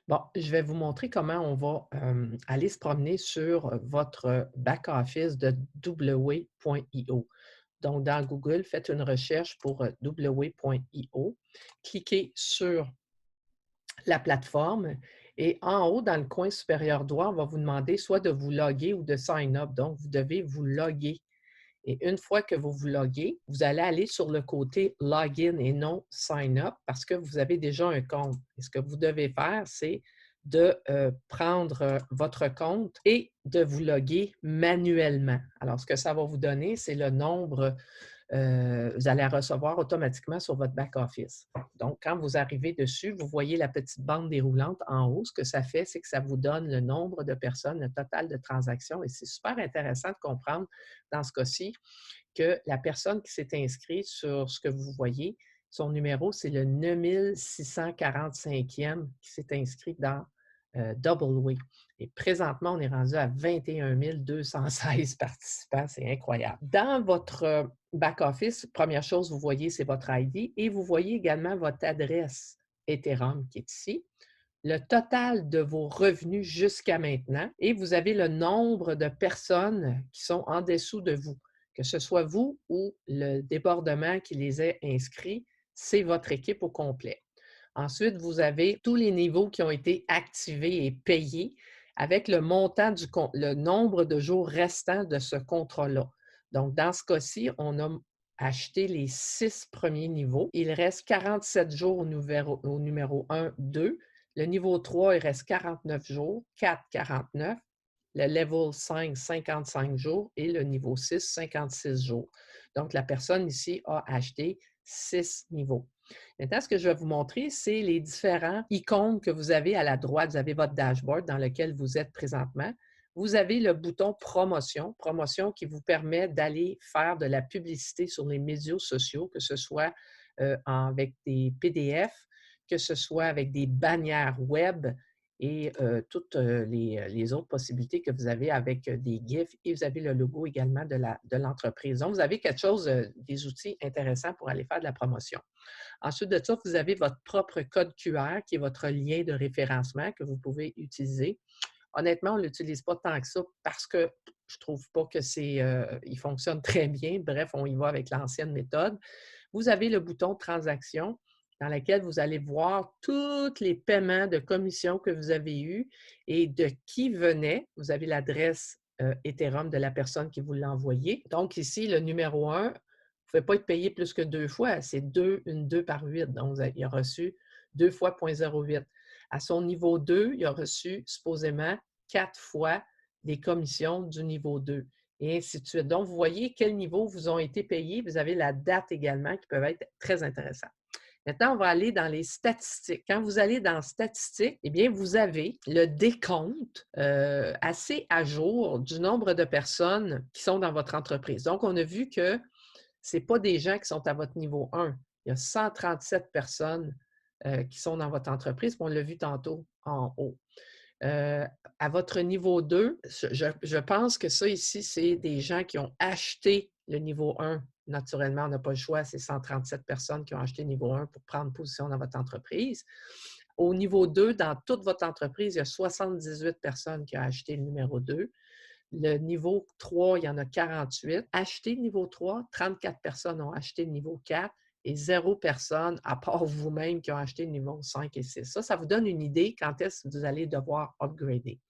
Bon, je vais vous montrer comment on va aller se promener sur votre back-office de W.io. Donc, dans Google, faites une recherche pour W.io. Cliquez sur la plateforme et en haut, dans le coin supérieur droit, on va vous demander soit de vous loguer ou de sign up. Donc, vous devez vous loguer. Et une fois que vous vous loguez, vous allez aller sur le côté login et non sign up parce que vous avez déjà un compte. Et ce que vous devez faire, c'est de prendre votre compte et de vous loguer manuellement. Alors, ce que ça va vous donner, c'est le nombre vous allez recevoir automatiquement sur votre back-office. Donc, quand vous arrivez dessus, vous voyez la petite bande déroulante en haut. Ce que ça fait, c'est que ça vous donne le nombre de personnes, le total de transactions. Et c'est super intéressant de comprendre dans ce cas-ci que la personne qui s'est inscrite sur ce que vous voyez, son numéro, c'est le 9645e qui s'est inscrit dans Double Et présentement, on est rendu à 21 216 participants. C'est incroyable. Dans votre back-office, première chose, vous voyez, c'est votre ID et vous voyez également votre adresse Ethereum qui est ici, le total de vos revenus jusqu'à maintenant et vous avez le nombre de personnes qui sont en dessous de vous. Que ce soit vous ou le débordement qui les a inscrits, c'est votre équipe au complet. Ensuite, vous avez tous les niveaux qui ont été activés et payés avec le montant le nombre de jours restants de ce contrat-là. Donc, dans ce cas-ci, on a acheté les 6 premiers niveaux. Il reste 47 jours au numéro 1, 2. Le niveau 3, il reste 49 jours, 4, 49. Le level 5, 55 jours et le niveau 6, 56 jours. Donc, la personne ici a acheté 6 niveaux. Maintenant, ce que je vais vous montrer, c'est les différents icônes que vous avez à la droite. Vous avez votre dashboard dans lequel vous êtes présentement. Vous avez le bouton promotion, promotion qui vous permet d'aller faire de la publicité sur les médias sociaux, que ce soit avec des PDF, que ce soit avec des bannières web et toutes les autres possibilités que vous avez avec des GIFs et vous avez le logo également de l'entreprise. Donc, vous avez quelque chose, des outils intéressants pour aller faire de la promotion. Ensuite de ça, vous avez votre propre code QR qui est votre lien de référencement que vous pouvez utiliser. Honnêtement, on ne l'utilise pas tant que ça parce que je ne trouve pas que il fonctionne très bien. Bref, on y va avec l'ancienne méthode. Vous avez le bouton transaction dans lequel vous allez voir tous les paiements de commission que vous avez eus et de qui venaient. Vous avez l'adresse Ethereum de la personne qui vous l'a envoyé. Donc ici, le numéro 1, vous ne pouvez pas être payé plus que 2 fois. C'est une 2 par 8. Donc, il a reçu 2 fois 0,08. À son niveau 2, il a reçu supposément 4 fois les commissions du niveau 2 et ainsi de suite. Donc, vous voyez quel niveau vous ont été payés. Vous avez la date également qui peuvent être très intéressantes. Maintenant, on va aller dans les statistiques. Quand vous allez dans statistiques, eh bien, vous avez le décompte assez à jour du nombre de personnes qui sont dans votre entreprise. Donc, on a vu que ce n'est pas des gens qui sont à votre niveau 1. Il y a 137 personnes qui sont dans votre entreprise, on l'a vu tantôt en haut. À votre niveau 2, je pense que ça ici, c'est des gens qui ont acheté le niveau 1. Naturellement, on n'a pas le choix, c'est 137 personnes qui ont acheté le niveau 1 pour prendre position dans votre entreprise. Au niveau 2, dans toute votre entreprise, il y a 78 personnes qui ont acheté le numéro 2. Le niveau 3, il y en a 48. Acheté le niveau 3, 34 personnes ont acheté le niveau 4 et 0 personne, à part vous-même, qui ont acheté le niveau 5 et 6. Ça vous donne une idée quand est-ce que vous allez devoir upgrader.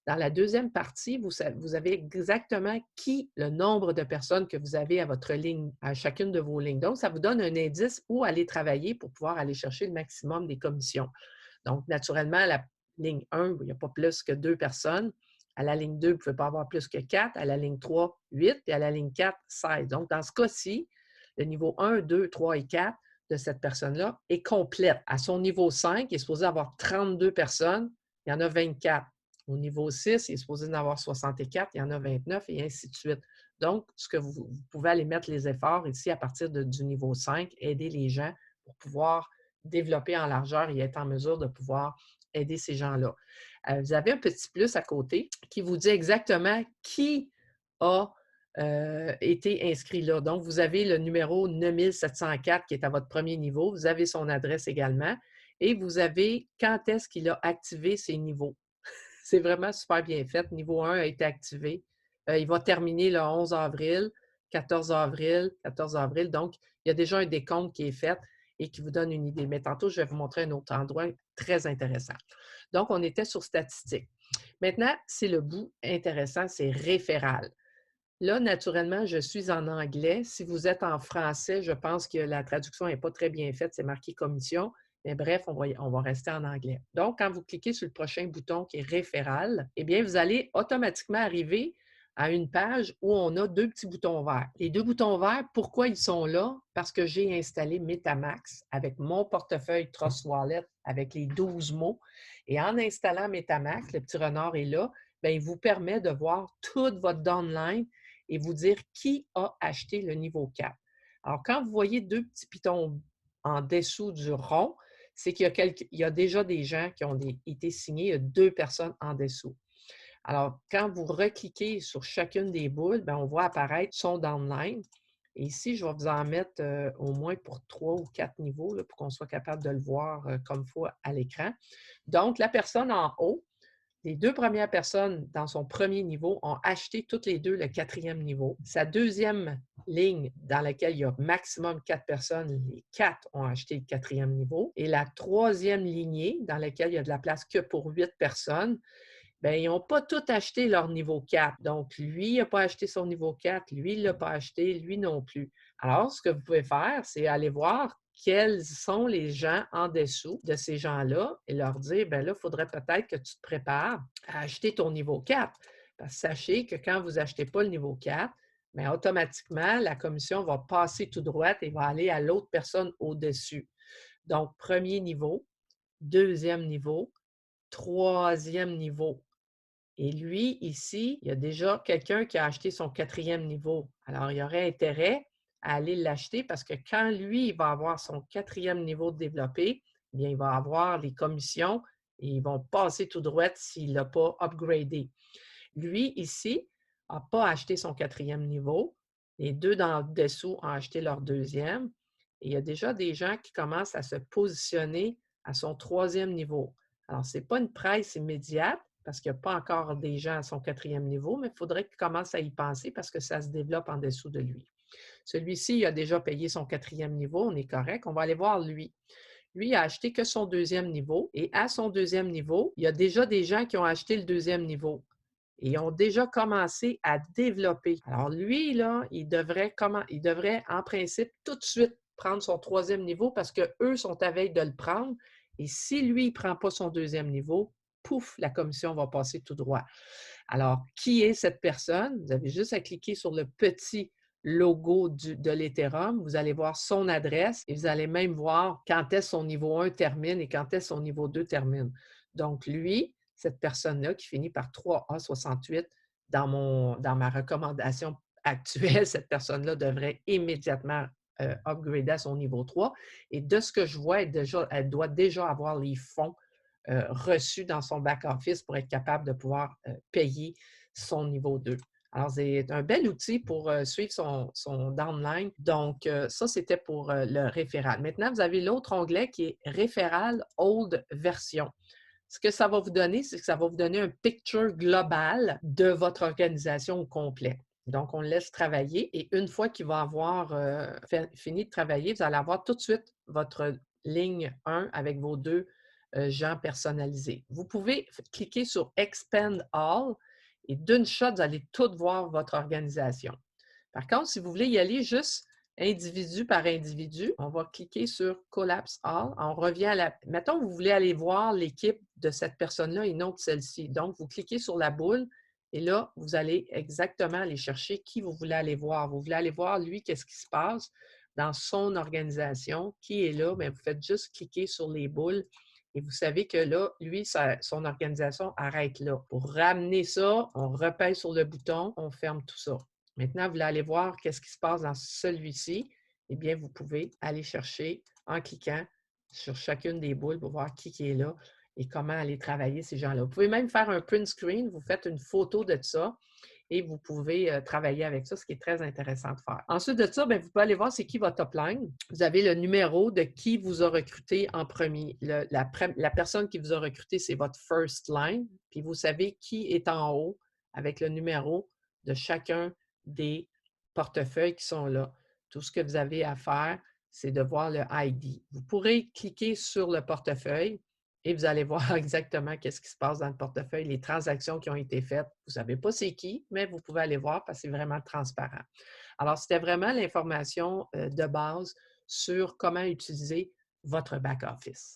Dans la deuxième partie, vous avez exactement le nombre de personnes que vous avez à votre ligne, à chacune de vos lignes. Donc, ça vous donne un indice où aller travailler pour pouvoir aller chercher le maximum des commissions. Donc, naturellement, à la ligne 1, il n'y a pas plus que 2 personnes. À la ligne 2, vous ne pouvez pas avoir plus que 4. À la ligne 3, 8. Et à la ligne 4, 16. Donc, dans ce cas-ci, le niveau 1, 2, 3 et 4 de cette personne-là est complète. À son niveau 5, il est supposé avoir 32 personnes. Il y en a 24. Au niveau 6, il est supposé en avoir 64. Il y en a 29 et ainsi de suite. Donc, vous pouvez aller mettre les efforts ici à partir du niveau 5, aider les gens pour pouvoir développer en largeur et être en mesure de pouvoir aider ces gens-là. Vous avez un petit plus à côté qui vous dit exactement qui a été inscrit là. Donc, vous avez le numéro 9704 qui est à votre premier niveau. Vous avez son adresse également. et vous avez quand est-ce qu'il a activé ses niveaux. C'est vraiment super bien fait. Niveau 1 a été activé. Il va terminer le 11 avril, 14 avril, 14 avril. Donc, il y a déjà un décompte qui est fait et qui vous donne une idée. Mais tantôt, je vais vous montrer un autre endroit très intéressant. Donc, on était sur statistiques. Maintenant, c'est le bout intéressant, c'est référal. Là, naturellement, je suis en anglais. Si vous êtes en français, je pense que la traduction n'est pas très bien faite. C'est marqué commission. Mais bref, on va rester en anglais. Donc, quand vous cliquez sur le prochain bouton qui est référal, eh bien, vous allez automatiquement arriver à une page où on a deux petits boutons verts. Les deux boutons verts, pourquoi ils sont là? Parce que j'ai installé MetaMask avec mon portefeuille Trust Wallet avec les 12 mots. Et en installant MetaMask, le petit renard est là, bien, il vous permet de voir toute votre downline et vous dire qui a acheté le niveau 4. Alors, quand vous voyez deux petits pitons en dessous du rond, c'est qu'il y a déjà des gens qui ont été signés, il y a deux personnes en dessous. Alors, quand vous recliquez sur chacune des boules, bien, on voit apparaître son downline. Et ici, je vais vous en mettre au moins pour 3 ou 4 niveaux là, pour qu'on soit capable de le voir comme il faut à l'écran. Donc, la personne en haut, les deux premières personnes dans son premier niveau ont acheté toutes les deux le quatrième niveau. Sa deuxième ligne dans laquelle il y a maximum 4 personnes, les 4 ont acheté le quatrième niveau. Et la troisième lignée dans laquelle il y a de la place que pour 8 personnes, bien, ils n'ont pas tous acheté leur niveau 4. Donc, lui, il n'a pas acheté son niveau 4, lui, il ne l'a pas acheté, lui non plus. Alors, ce que vous pouvez faire, c'est aller voir quels sont les gens en dessous de ces gens-là et leur dire, bien là, il faudrait peut-être que tu te prépares à acheter ton niveau 4. Parce que sachez que quand vous n'achetez pas le niveau 4, bien, automatiquement, la commission va passer tout droit et va aller à l'autre personne au-dessus. Donc, premier niveau, deuxième niveau, troisième niveau. Et lui, ici, il y a déjà quelqu'un qui a acheté son quatrième niveau. Alors, il y aurait intérêt à aller l'acheter parce que quand lui, il va avoir son quatrième niveau développé, eh bien, il va avoir les commissions et ils vont passer tout droit s'il n'a pas upgradé. Lui, ici, n'a pas acheté son quatrième niveau. Les deux d'en dessous ont acheté leur deuxième. Et il y a déjà des gens qui commencent à se positionner à son troisième niveau. Alors, ce n'est pas une presse immédiate parce qu'il n'y a pas encore des gens à son quatrième niveau, mais il faudrait qu'il commence à y penser parce que ça se développe en dessous de lui. Celui-ci, il a déjà payé son quatrième niveau, on est correct. On va aller voir lui. Lui, il a acheté que son deuxième niveau et à son deuxième niveau, il y a déjà des gens qui ont acheté le deuxième niveau. Et ils ont déjà commencé à développer. Alors lui, là, il devrait en principe tout de suite prendre son troisième niveau parce qu'eux sont à veille de le prendre. Et si lui, il ne prend pas son deuxième niveau, pouf, la commission va passer tout droit. Alors, qui est cette personne? Vous avez juste à cliquer sur le petit logo de l'Ethereum. Vous allez voir son adresse et vous allez même voir quand est-ce son niveau 1 termine et quand est-ce son niveau 2 termine. Donc, lui, cette personne-là qui finit par 3A68 dans ma recommandation actuelle, cette personne-là devrait immédiatement upgrader à son niveau 3. Et de ce que je vois, elle doit déjà avoir les fonds reçus dans son back-office pour être capable de pouvoir payer son niveau 2. Alors, c'est un bel outil pour suivre son downline. Donc, ça, c'était pour le référal. Maintenant, vous avez l'autre onglet qui est référal old version. Ce que ça va vous donner, c'est que ça va vous donner un picture global de votre organisation au complet. Donc, on le laisse travailler et une fois qu'il va avoir fini de travailler, vous allez avoir tout de suite votre ligne 1 avec vos deux gens personnalisés. Vous pouvez cliquer sur Expand All et d'une shot, vous allez tout voir votre organisation. Par contre, si vous voulez y aller juste individu par individu, on va cliquer sur Collapse All. On revient à la... Mettons, vous voulez aller voir l'équipe de cette personne-là et non de celle-ci. Donc, vous cliquez sur la boule et là, vous allez exactement aller chercher qui vous voulez aller voir. Vous voulez aller voir, lui, qu'est-ce qui se passe dans son organisation, qui est là. Bien, vous faites juste cliquer sur les boules et vous savez que là, lui, son organisation arrête là. Pour ramener ça, on repèse sur le bouton, on ferme tout ça. Maintenant, vous voulez aller voir qu'est-ce qui se passe dans celui-ci. Eh bien, vous pouvez aller chercher en cliquant sur chacune des boules pour voir qui est là et comment aller travailler ces gens-là. Vous pouvez même faire un print screen, vous faites une photo de ça et vous pouvez travailler avec ça, ce qui est très intéressant de faire. Ensuite de ça, bien, vous pouvez aller voir c'est qui votre upline. Vous avez le numéro de qui vous a recruté en premier. La personne qui vous a recruté, c'est votre first line, puis vous savez qui est en haut avec le numéro de chacun des portefeuilles qui sont là. Tout ce que vous avez à faire, c'est de voir le ID. Vous pourrez cliquer sur le portefeuille et vous allez voir exactement qu'est-ce qui se passe dans le portefeuille, les transactions qui ont été faites. Vous ne savez pas c'est qui, mais vous pouvez aller voir parce que c'est vraiment transparent. Alors, c'était vraiment l'information de base sur comment utiliser votre back-office.